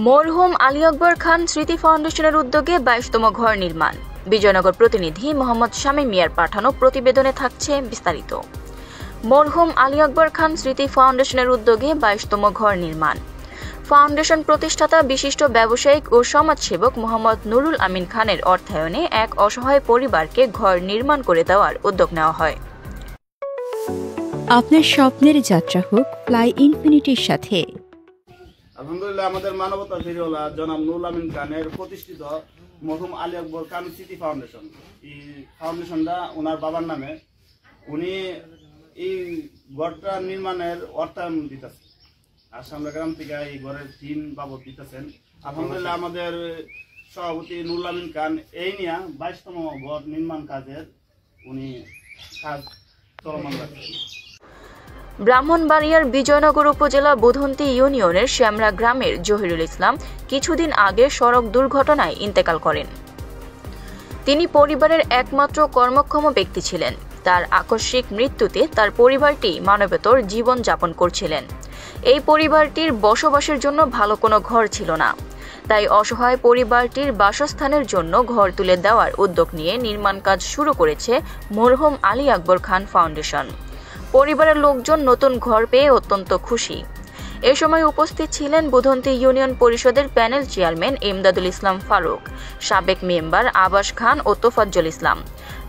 মরহুম আলী আকবর খান স্মৃতি ফাউন্ডেশনের উদ্যোগে ২২তম ঘর নির্মাণ। বিজয়নগর প্রতিনিধি মোহাম্মদ শামীম মিয়ার পাঠানো প্রতিবেদনে থাকছে বিস্তারিত। মরহুম আলী আকবর খান স্মৃতি ফাউন্ডেশনের উদ্যোগে ২২তম ঘর নির্মাণ। ফাউন্ডেশন প্রতিষ্ঠাতা বিশিষ্ট ব্যবসায়িক ও সমাজসেবক মোহাম্মদ নুরুল আমিন খানের অর্থায়নে এক অসহায় পরিবারকে ঘর নির্মাণ করে দেওয়ার উদ্যোগ নেওয়া হয়। আপনার স্বপ্নের যাত্রা হোক ফ্লাই ইনফিনিটির সাথে। আলহামদুলিল্লাহ, আমাদের মানবতা ফেরিওয়ালা জনাব নুরুল আমিন খানের প্রতিষ্ঠিত মরহুম আলী আকবর খান স্মৃতি ফাউন্ডেশন, এই ফাউন্ডেশনটা ওনার বাবার নামে। উনি এই ঘরটা নির্মাণের অর্থায়ন দিতেছেন, আসামরা গ্রাম থেকে এই ঘরের টিন বাবদ দিতেছেন। আলহামদুলিল্লাহ, আমাদের সভাপতি নুরুল আমিন খান এই নিয়ে ২২তম ঘর নির্মাণ কাজের উনি কাজ চলমান রাখছেন। ব্রাহ্মণবাড়িয়ার বিজয়নগর উপজেলা বুধন্তি ইউনিয়নের শ্যামরা গ্রামের জহিরুল ইসলাম কিছুদিন আগে সড়ক দুর্ঘটনায় ইন্তেকাল করেন। তিনি পরিবারের একমাত্র কর্মক্ষম ব্যক্তি ছিলেন। তার আকস্মিক মৃত্যুতে তার পরিবারটি মানবেতর জীবন যাপন করছিলেন। এই পরিবারটির বসবাসের জন্য ভালো কোনো ঘর ছিল না, তাই অসহায় পরিবারটির বাসস্থানের জন্য ঘর তুলে দেওয়ার উদ্যোগ নিয়ে নির্মাণ কাজ শুরু করেছে মরহুম আলী আকবর খান ফাউন্ডেশন। পরিবারের লোকজন নতুন ঘর পেয়ে অত্যন্ত খুশি। এ সময় উপস্থিত ছিলেন বুধন্তি ইউনিয়ন পরিষদের প্যানেল চেয়ারম্যান ইমদাদুল ইসলাম ফারুক, সাবেক মেম্বার আবাস খান ও তোফাজ্জল ইসলাম,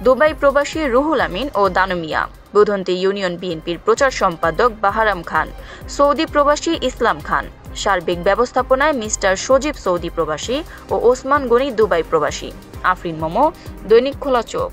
দুবাই প্রবাসী রুহুল আমিন ও দানু মিয়া, বুধন্তি ইউনিয়ন বিএনপির প্রচার সম্পাদক বাহারাম খান, সৌদি প্রবাসী ইসলাম খান, সার্বিক ব্যবস্থাপনায় মিস্টার সজীব সৌদি প্রবাসী ও ওসমান গনি দুবাই প্রবাসী। আফরিন মোমো, দৈনিক খোলা চোখ।